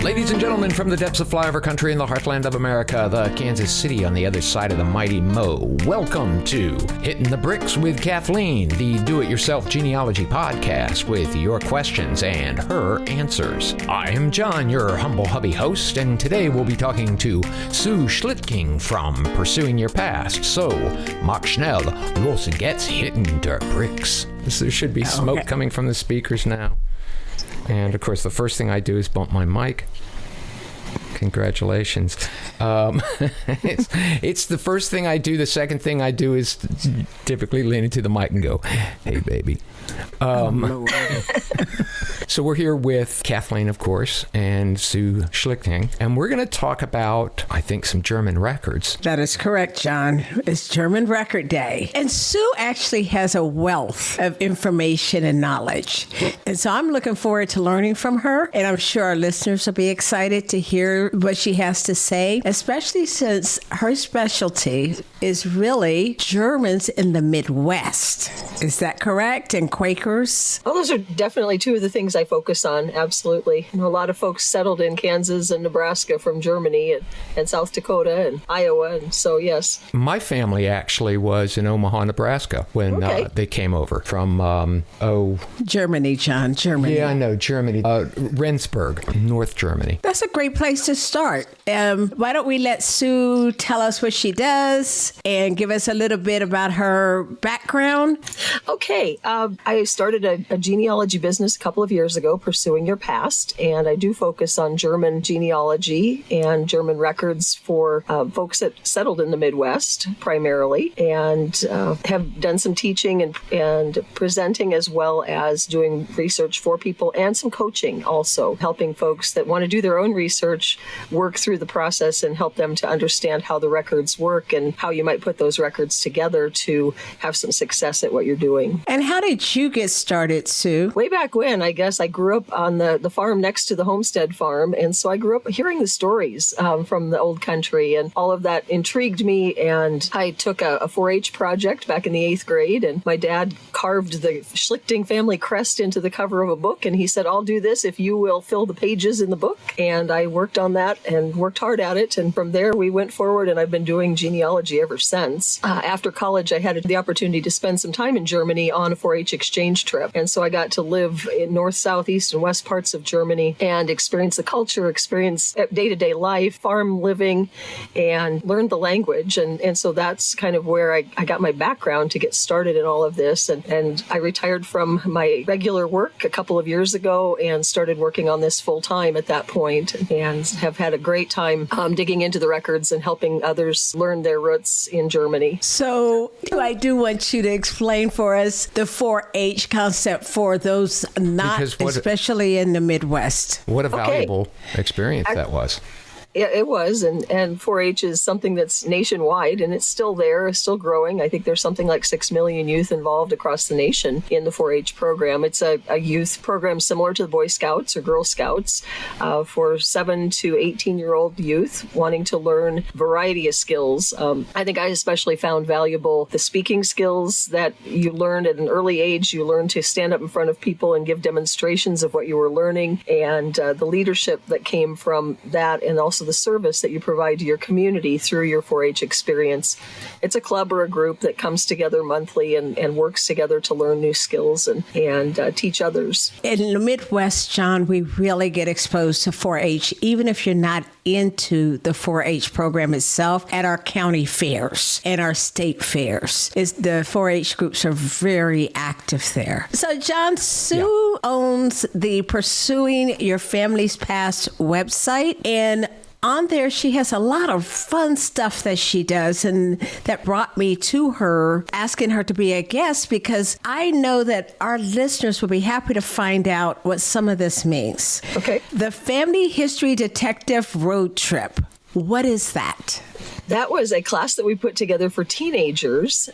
Ladies and gentlemen, from the depths of flyover country in the heartland of America, the Kansas City on the other side of the mighty Mo, welcome to Hittin the Bricks with Kathleen, the do-it-yourself genealogy podcast with your questions and her answers. I am John, your humble hubby host, and today we'll be talking to Sue Schlichting from Pursuing Your Past. So, mach schnell, los geht's Hittin der Bricks. There should be smoke coming from the speakers now. And, of course, the first thing I do is bump my mic. Congratulations. It's the first thing I do. The second thing I do is typically lean into the mic and go, hey, baby. So we're here with Kathleen, of course, and Sue Schlichting, and we're going to talk about, I think, some German records. That is correct, John. It's German Record Day. And Sue actually has a wealth of information and knowledge. And so I'm looking forward to learning from her, and I'm sure our listeners will be excited to hear what she has to say, especially since her specialty is really Germans in the Midwest. Is that correct? And Quakers? Well, those are definitely two of the things I focus on. Absolutely. You know, a lot of folks settled in Kansas and Nebraska from Germany and South Dakota and Iowa. And so, yes. My family actually was in Omaha, Nebraska when they came over from, Germany, John. Germany. Yeah, I know. Germany. Rendsburg, North Germany. That's a great place to start. Why don't we let Sue tell us what she does and give us a little bit about her background? Okay. I started a genealogy business a couple of years ago, Pursuing Your Past, and I do focus on German genealogy and German records for folks that settled in the Midwest primarily, and have done some teaching and presenting, as well as doing research for people and some coaching also, helping folks that want to do their own research work through the process and help them to understand how the records work and how you might put those records together to have some success at what you're doing. And how did you get started, Sue? Way back when, I guess, I grew up on the farm next to the homestead farm. And so I grew up hearing the stories from the old country, and all of that intrigued me. And I took a 4-H project back in the 8th grade, and my dad carved the Schlichting family crest into the cover of a book. And he said, I'll do this if you will fill the pages in the book. And I worked on that and worked hard at it. And from there, we went forward, and I've been doing genealogy ever since. After college, I had the opportunity to spend some time in Germany on a 4-H exchange trip. And so I got to live in north, south, east, and west parts of Germany and experience the culture, experience day-to-day life, farm living, and learn the language. And so that's kind of where I got my background to get started in all of this. And I retired from my regular work a couple of years ago and started working on this full-time at that point, and have had a great time digging into the records and helping others learn their roots in Germany. So I do want you to explain for us the 4-H concept for those not, especially in the Midwest. What a valuable experience that was. Yeah, it was. And 4-H is something that's nationwide, and it's still there, still growing. I think there's something like 6 million youth involved across the nation in the 4-H program. It's a youth program similar to the Boy Scouts or Girl Scouts for 7 to 18-year-old youth wanting to learn a variety of skills. I think I especially found valuable the speaking skills that you learned at an early age. You learn to stand up in front of people and give demonstrations of what you were learning, and the leadership that came from that, and also the service that you provide to your community through your 4-H experience. It's a club or a group that comes together monthly and works together to learn new skills and teach others. In the Midwest, John, we really get exposed to 4-H, even if you're not into the 4-H program itself, at our county fairs and our state fairs. The 4-H groups are very active there. So, John, Sue owns the Pursuing Your Family's Past website, and on there, she has a lot of fun stuff that she does, and that brought me to her, asking her to be a guest, because I know that our listeners will be happy to find out what some of this means. Okay. The Family History Detective Road Trip. What is that? That was a class that we put together for teenagers.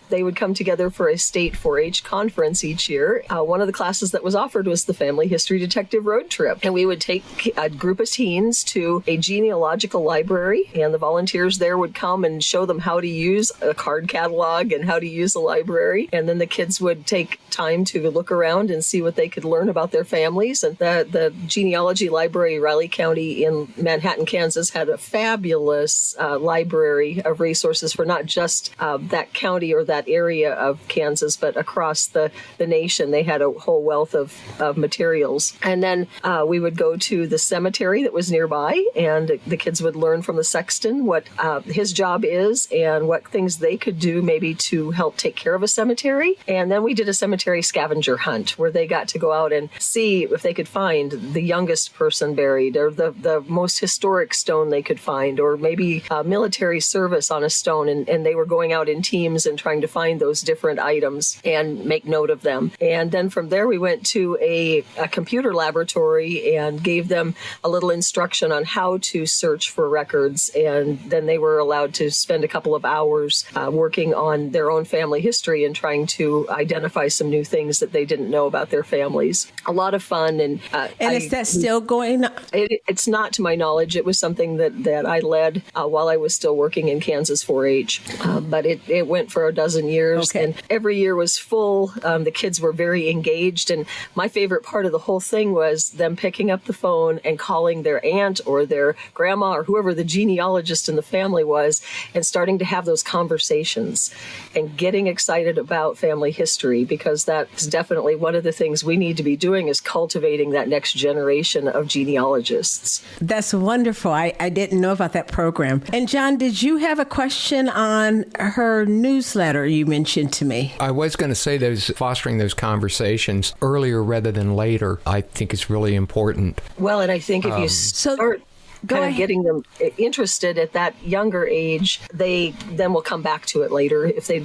They would come together for a state 4-H conference each year. One of the classes that was offered was the Family History Detective Road Trip. And we would take a group of teens to a genealogical library, and the volunteers there would come and show them how to use a card catalog and how to use a library. And then the kids would take time to look around and see what they could learn about their families. And the genealogy library, Riley County in Manhattan, Kansas, had a fabulous library of resources for not just that county or that area of Kansas, but across the nation. They had a whole wealth of materials. And then we would go to the cemetery that was nearby, and the kids would learn from the sexton what his job is and what things they could do maybe to help take care of a cemetery. And then we did a cemetery scavenger hunt where they got to go out and see if they could find the youngest person buried, or the most historic stone they could find, or maybe military service on a stone. And they were going out in teams and trying to find those different items and make note of them. And then from there, we went to a computer laboratory and gave them a little instruction on how to search for records. And then they were allowed to spend a couple of hours working on their own family history and trying to identify some new things that they didn't know about their families. A lot of fun. And is that still going on? It's not, to my knowledge. It was something that I led while I was still working in Kansas 4-H. But it went for a dozen years. Okay. And every year was full. The kids were very engaged. And my favorite part of the whole thing was them picking up the phone and calling their aunt or their grandma or whoever the genealogist in the family was, and starting to have those conversations and getting excited about family history, because that's definitely one of the things we need to be doing, is cultivating that next generation of genealogists. That's wonderful. I didn't know about that program. And John, did you have a question on her newsletter you mentioned to me? I was going to say fostering those conversations earlier rather than later, I think is really important. Well, and I think if you start getting them interested at that younger age, they then will come back to it later. If they,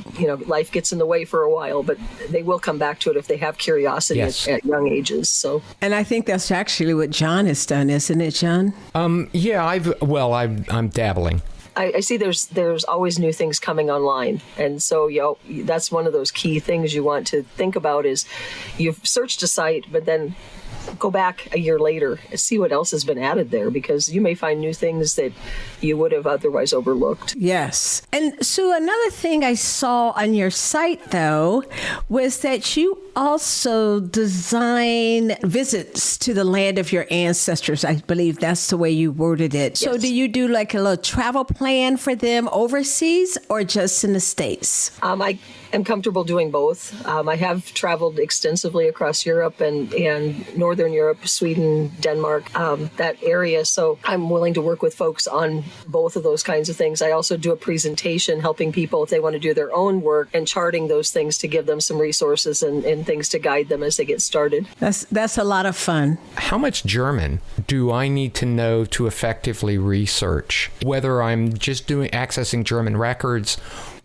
life gets in the way for a while, but they will come back to it if they have curiosity at young ages. So, and I think that's actually what John has done, isn't it, John? Yeah, I'm dabbling. I see there's always new things coming online. And so, that's one of those key things you want to think about is you've searched a site, but then go back a year later and see what else has been added there, because you may find new things that you would have otherwise overlooked. Yes. And Sue, another thing I saw on your site, though, was that you also design visits to the land of your ancestors. I believe that's the way you worded it. Yes. So do you do like a little travel plan for them overseas or just in the States? I am comfortable doing both. I have traveled extensively across Europe and Northern Europe, Sweden, Denmark, that area. So I'm willing to work with folks on both of those kinds of things. I also do a presentation helping people if they want to do their own work and charting those things to give them some resources and things to guide them as they get started. That's a lot of fun. How much German do I need to know to effectively research, whether I'm just accessing German records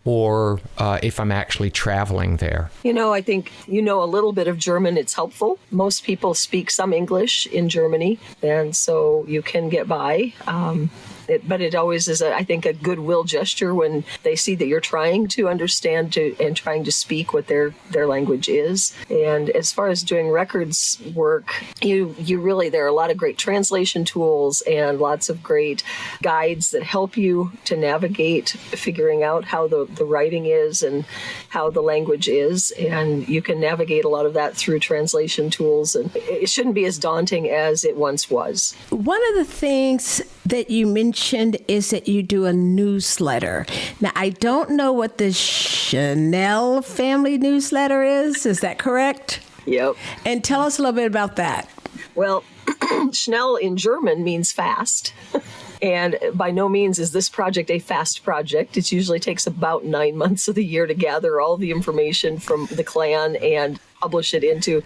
or if I'm actually traveling there? I think a little bit of German. It's helpful. Most people speak some English in Germany, and so you can get by. But it always is, I think, a goodwill gesture when they see that you're trying to understand and trying to speak what their language is. And as far as doing records work, you really, there are a lot of great translation tools and lots of great guides that help you to navigate figuring out how the writing is and how the language is. And you can navigate a lot of that through translation tools. And it shouldn't be as daunting as it once was. One of the things that you mentioned is that you do a newsletter. Now, I don't know what the Chanel family newsletter is. Is that correct? Yep. And tell us a little bit about that. Well, Schnell in German means fast. And by no means is this project a fast project. It usually takes about 9 months of the year to gather all the information from the clan and publish it into.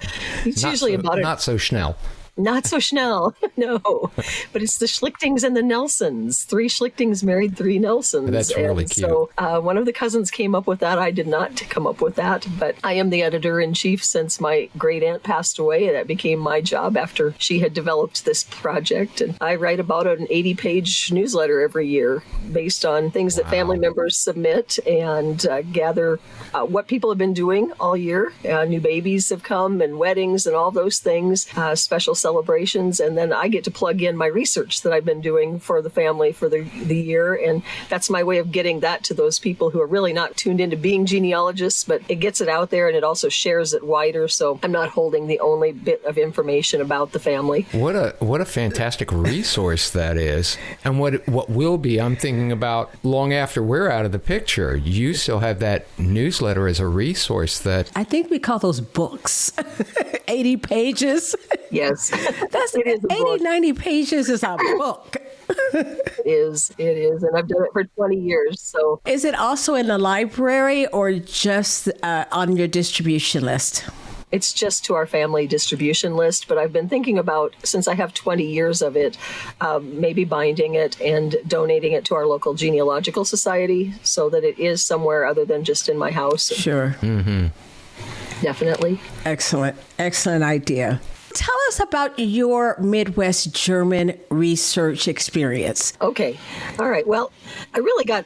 It's usually about not so Schnell. Not so schnell, no. But it's the Schlichtings and the Nelsons. 3 Schlichtings married 3 Nelsons. That's really cute. So one of the cousins came up with that. I did not come up with that, but I am the editor-in-chief since my great aunt passed away. That became my job after she had developed this project. And I write about an 80-page newsletter every year based on things that family members submit and gather what people have been doing all year. New babies have come and weddings and all those things, special celebrations. And then I get to plug in my research that I've been doing for the family for the year. And that's my way of getting that to those people who are really not tuned into being genealogists, but it gets it out there and it also shares it wider. So I'm not holding the only bit of information about the family. What a fantastic resource that is. And what will be, I'm thinking about long after we're out of the picture, you still have that newsletter as a resource that... I think we call those books. 80 pages. Yes. That's it is 80, 90 pages is a book. It is. And I've done it for 20 years. So is it also in the library or just on your distribution list? It's just to our family distribution list, but I've been thinking about, since I have 20 years of it, maybe binding it and donating it to our local genealogical society so that it is somewhere other than just in my house. Sure. Mm-hmm. Definitely. Excellent idea. Tell us about your Midwest German research experience. Okay. All right. Well, I really got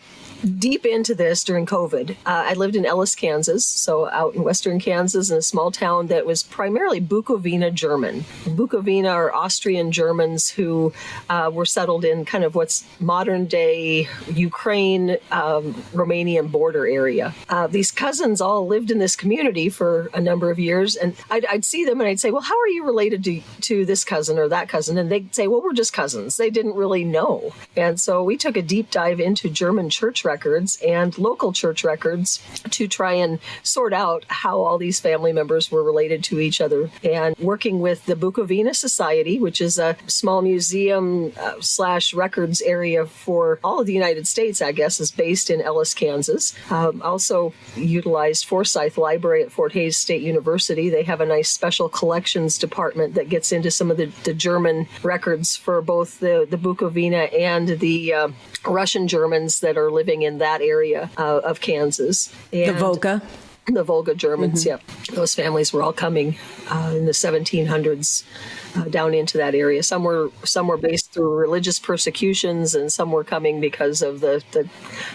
deep into this during COVID. I lived in Ellis, Kansas, so out in western Kansas in a small town that was primarily Bukowina German. Bukowina are Austrian Germans who were settled in kind of what's modern day Ukraine, Romanian border area. These cousins all lived in this community for a number of years, and I'd see them and I'd say, well, how are you related to this cousin or that cousin? And they'd say, well, we're just cousins. They didn't really know. And so we took a deep dive into German church records and local church records to try and sort out how all these family members were related to each other. And working with the Bukowina Society, which is a small museum / records area for all of the United States, I guess, is based in Ellis, Kansas. Also utilized Forsyth Library at Fort Hays State University. They have a nice special collections department that gets into some of the German records for both the Bukowina and the Russian Germans that are living in that area of Kansas. And the Volga Germans, yep. Those families were all coming in the 1700s down into that area. Some were based through religious persecutions, and some were coming because of the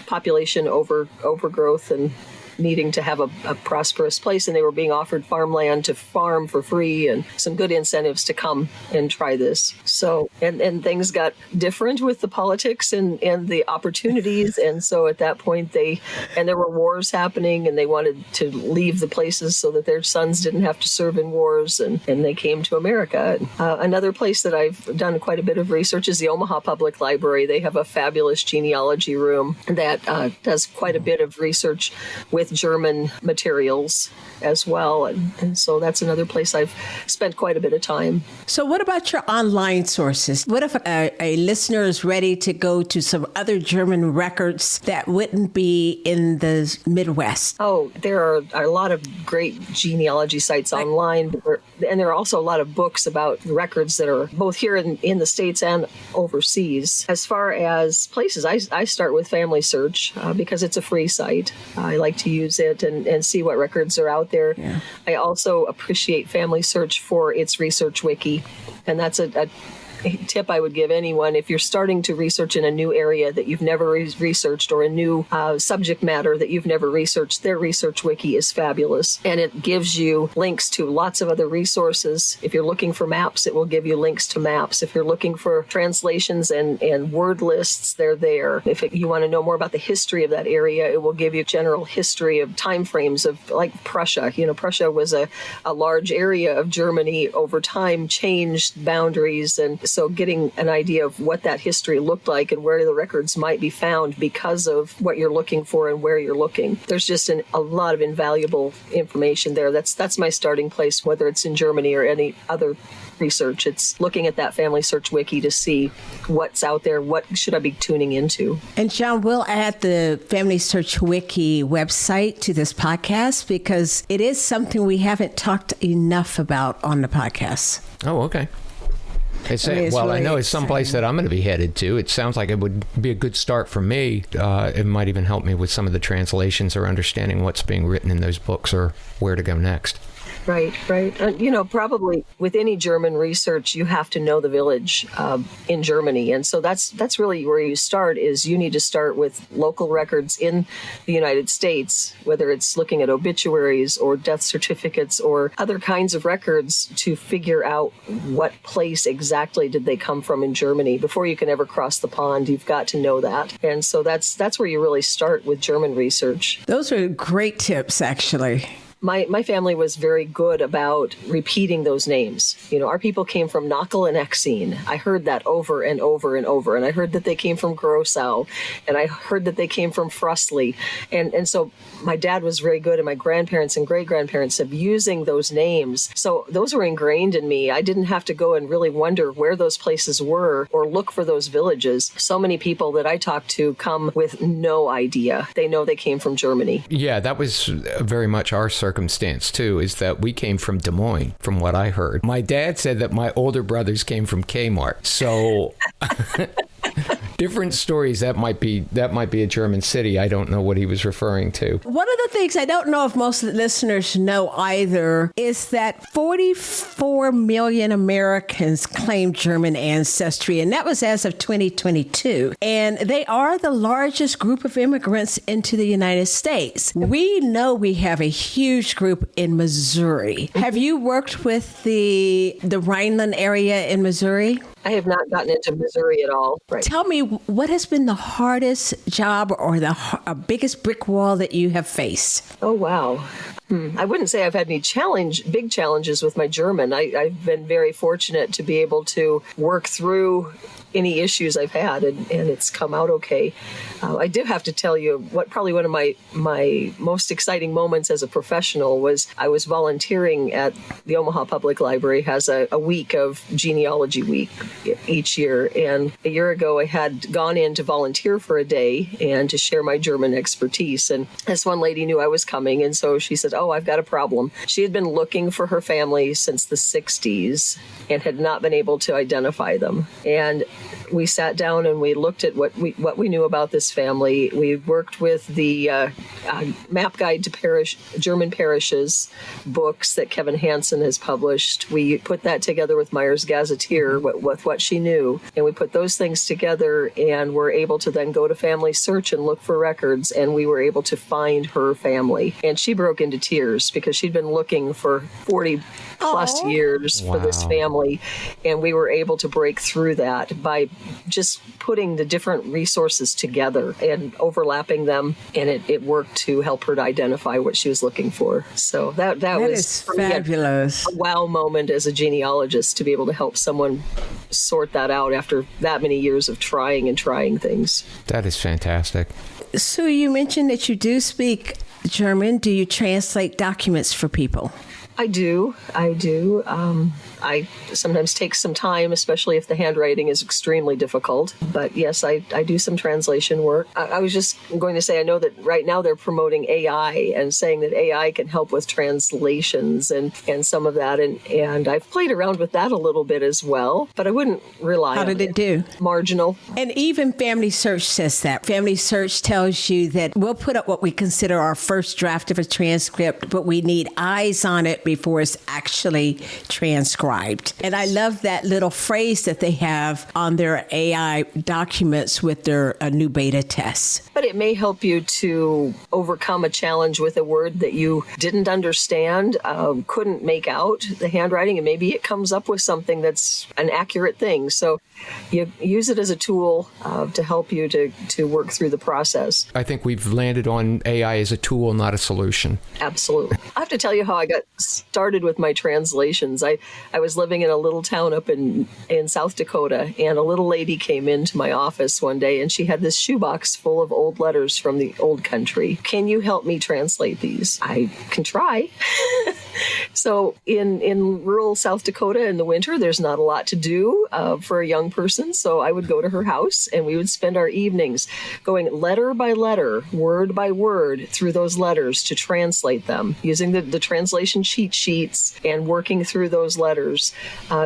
population overgrowth and needing to have a prosperous place, and they were being offered farmland to farm for free and some good incentives to come and try this. So, and things got different with the politics and the opportunities. And so at that point there were wars happening, and they wanted to leave the places so that their sons didn't have to serve in wars, and they came to America. Another place that I've done quite a bit of research is the Omaha Public Library. They have a fabulous genealogy room that does quite a bit of research with German materials as well. And so that's another place I've spent quite a bit of time. So what about your online sources? What if a listener is ready to go to some other German records that wouldn't be in the Midwest? Oh, there are a lot of great genealogy sites online, and there are also a lot of books about records that are both here in the States and overseas. As far as places, I start with Family Search because it's a free site. I like to use it and see what records are out there. Yeah. I also appreciate Family Search for its research wiki, and that's a tip I would give anyone if you're starting to research in a new area that you've never researched, or a new subject matter that you've never researched. Their research wiki is fabulous, and it gives you links to lots of other resources. If you're looking for maps, it will give you links to maps. If you're looking for translations and word lists, they're there. If you want to know more about the history of that area, it will give you general history of time frames of, like, Prussia. Prussia was a large area of Germany. Over time changed boundaries, and so getting an idea of what that history looked like and where the records might be found because of what you're looking for and where you're looking. There's just a lot of invaluable information there. That's my starting place, whether it's in Germany or any other research. It's looking at that Family Search wiki to see what's out there, what should I be tuning into. And John, we'll add the Family Search wiki website to this podcast because it is something we haven't talked enough about on the podcast. Oh, okay. I know it's someplace that I'm going to be headed to. It sounds like it would be a good start for me. It might even help me with some of the translations or understanding what's being written in those books or where to go next. Right. Probably with any German research, you have to know the village in Germany. And so that's really where you start, is you need to start with local records in the United States, whether it's looking at obituaries or death certificates or other kinds of records, to figure out what place exactly did they come from in Germany. Before you can ever cross the pond, you've got to know that. And so that's where you really start with German research. Those are great tips, actually. My family was very good about repeating those names. Our people came from Knockel and Exene. I heard that over and over and over. And I heard that they came from Grossau. And I heard that they came from Frustley. And so my dad was very good, and my grandparents and great-grandparents, of using those names. So those were ingrained in me. I didn't have to go and really wonder where those places were or look for those villages. So many people that I talk to come with no idea. They know they came from Germany. Yeah, that was very much our circumstance too, is that we came from Des Moines, from what I heard. My dad said that my older brothers came from Kmart. So different stories. That might be a German city. I don't know what he was referring to. One of the things I don't know if most of the listeners know either is that 44 million Americans claim German ancestry, and that was as of 2022. And they are the largest group of immigrants into the United States. We know we have a huge group in Missouri. Have you worked with the Rhineland area in Missouri? I have not gotten into Missouri at all. Right. Tell me, what has been the hardest job or the biggest brick wall that you have faced? Oh, wow. I wouldn't say I've had any big challenges with my German. I've been very fortunate to be able to work through any issues I've had, and it's come out okay. I do have to tell you, probably one of my most exciting moments as a professional was I was volunteering at the Omaha Public Library, has a week of genealogy week each year. And a year ago, I had gone in to volunteer for a day and to share my German expertise. And this one lady knew I was coming, and so she said, "Oh, I've got a problem." She had been looking for her family since the 60s and had not been able to identify them. And we sat down and we looked at what we knew about this family. We worked with the Map Guide to German Parishes books that Kevin Hansen has published. We put that together with Meyer's Gazetteer with what she knew, and we put those things together and were able to then go to Family Search and look for records, and we were able to find her family. And she broke into tears because she'd been looking for 40 plus years for this family, and we were able to break through that by just putting the different resources together and overlapping them, and it worked to help her to identify what she was looking for. So that was fabulous. A wow moment as a genealogist to be able to help someone sort that out after that many years of trying things. That is fantastic. So you mentioned that you do speak German. Do you translate documents for people? I do. I sometimes take some time, especially if the handwriting is extremely difficult. But yes, I do some translation work. I was just going to say, I know that right now they're promoting AI and saying that AI can help with translations and some of that. And I've played around with that a little bit as well, but I wouldn't rely on it. How did it do? Marginal. And even Family Search says that. Family Search tells you that we'll put up what we consider our first draft of a transcript, but we need eyes on it before it's actually transcribed. And I love that little phrase that they have on their AI documents with their new beta tests. But it may help you to overcome a challenge with a word that you didn't understand, couldn't make out the handwriting, and maybe it comes up with something that's an accurate thing. So you use it as a tool to help you to work through the process. I think we've landed on AI as a tool, not a solution. Absolutely. I have to tell you how I got started with my translations. I was living in a little town up in South Dakota, and a little lady came into my office one day, and she had this shoebox full of old letters from the old country. "Can you help me translate these?" "I can try." So in rural South Dakota in the winter, there's not a lot to do for a young person. So I would go to her house and we would spend our evenings going letter by letter, word by word through those letters to translate them, using the translation cheat sheets and working through those letters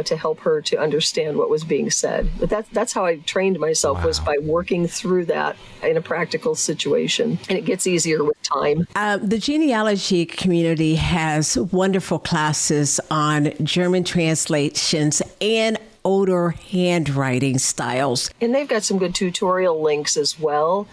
to help her to understand what was being said. But that's how I trained myself, was by working through that in a practical situation. And it gets easier with time. The genealogy community has wonderful classes on German translations and older handwriting styles. And they've got some good tutorial links as well.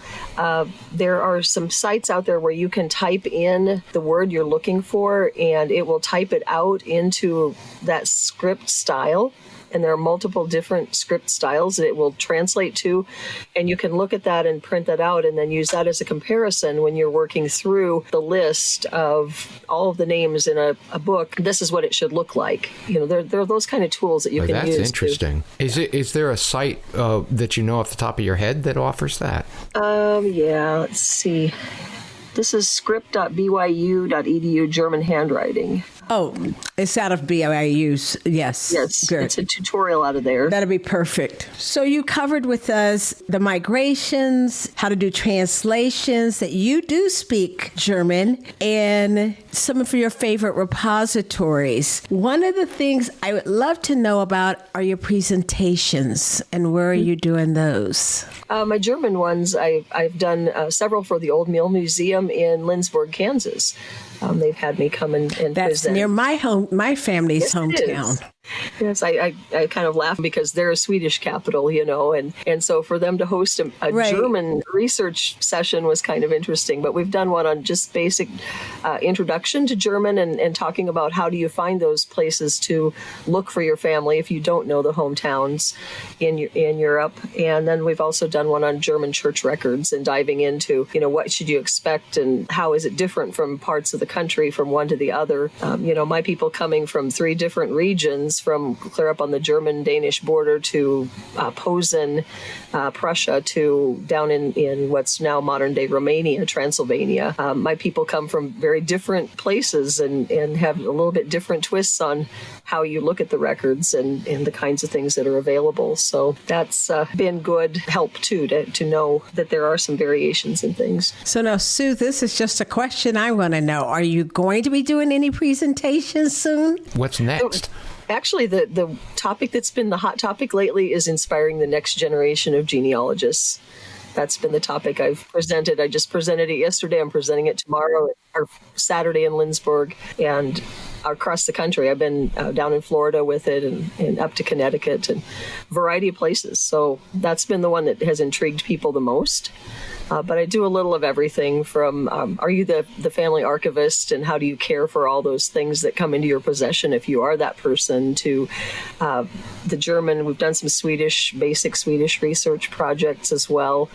There are some sites out there where you can type in the word you're looking for and it will type it out into that script style. And there are multiple different script styles that it will translate to. And you can look at that and print that out and then use that as a comparison when you're working through the list of all of the names in a book. This is what it should look like. There are those kind of tools that you can use. That's interesting. Is there a site that you know off the top of your head that offers that? Yeah, let's see. This is script.byu.edu German handwriting. Oh, it's out of BYU's. Yes. Yes. Good. It's a tutorial out of there. That'll be perfect. So you covered with us the migrations, how to do translations, that you do speak German, and some of your favorite repositories. One of the things I would love to know about are your presentations, and where are you doing those? My German ones, I've done several for the Old Mill Museum in Lindsborg, Kansas. They've had me come and That's present. near my family's hometown. Yes, I kind of laugh because they're a Swedish capital, and so for them to host a Right. German research session was kind of interesting. But we've done one on just basic introduction to German and talking about how do you find those places to look for your family if you don't know the hometowns in Europe. And then we've also done one on German church records and diving into, what should you expect and how is it different from parts of the country from one to the other. My people coming from 3 different regions, from clear up on the German-Danish border to Posen, Prussia, to down in what's now modern-day Romania, Transylvania. My people come from very different places and have a little bit different twists on how you look at the records and the kinds of things that are available. So that's been good help, too, to know that there are some variations in things. So now, Sue, this is just a question I want to know. Are you going to be doing any presentations soon? What's next? Actually, the topic that's been the hot topic lately is inspiring the next generation of genealogists. That's been the topic I've presented. I just presented it yesterday. I'm presenting it tomorrow or Saturday in Lindsborg and across the country. I've been down in Florida with it and up to Connecticut and a variety of places. So that's been the one that has intrigued people the most. But I do a little of everything from, are you the family archivist and how do you care for all those things that come into your possession if you are that person, to the German. We've done some basic Swedish research projects as well.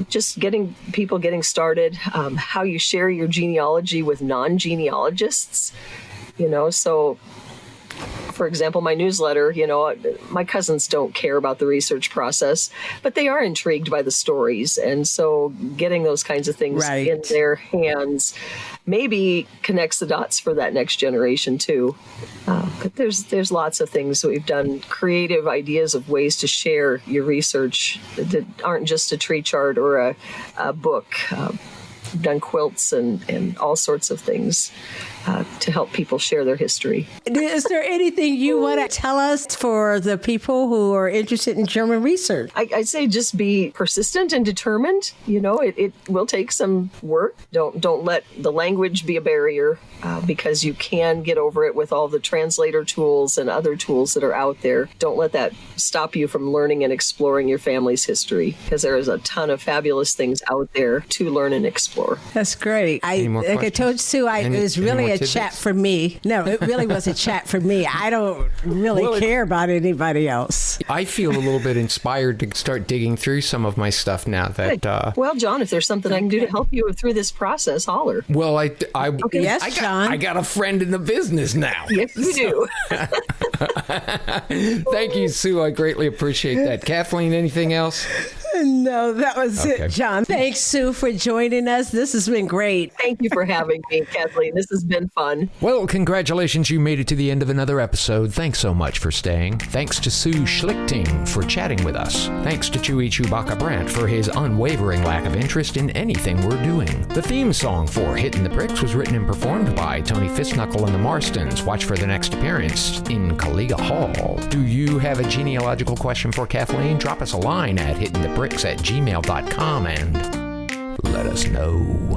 Just getting people getting started, how you share your genealogy with non-genealogists, so for example, my newsletter, my cousins don't care about the research process, but they are intrigued by the stories. And so getting those kinds of things Right. in their hands maybe connects the dots for that next generation too. But there's lots of things that we've done, creative ideas of ways to share your research that aren't just a tree chart or a book. We've done quilts and all sorts of things to help people share their history. Is there anything you want to tell us for the people who are interested in German research? I'd say just be persistent and determined. It will take some work. Don't let the language be a barrier because you can get over it with all the translator tools and other tools that are out there. Don't let that stop you from learning and exploring your family's history, because there is a ton of fabulous things out there to learn and explore. That's great. Any more Like I told Sue, it was really more a tidbits? chat for me. No, it really was a chat for me. I don't really care about anybody else. I feel a little bit inspired to start digging through some of my stuff now that Well, John, if there's something I can do to help you through this process, holler. well, Yes, John. I got a friend in the business now. Yes, you do. Thank you, Sue. I greatly appreciate that. Kathleen, anything else? No, that was it, John. Thanks, Sue, for joining us. This has been great. Thank you for having me, Kathleen. This has been fun. Well, congratulations. You made it to the end of another episode. Thanks so much for staying. Thanks to Sue Schlichting for chatting with us. Thanks to Chewy Chewbacca Brandt for his unwavering lack of interest in anything we're doing. The theme song for Hittin the Bricks was written and performed by Tony Fistknuckle and the Marstons. Watch for their next appearance in Caliga Hall. Do you have a genealogical question for Kathleen? Drop us a line at hittinthebricks@gmail.com and let us know.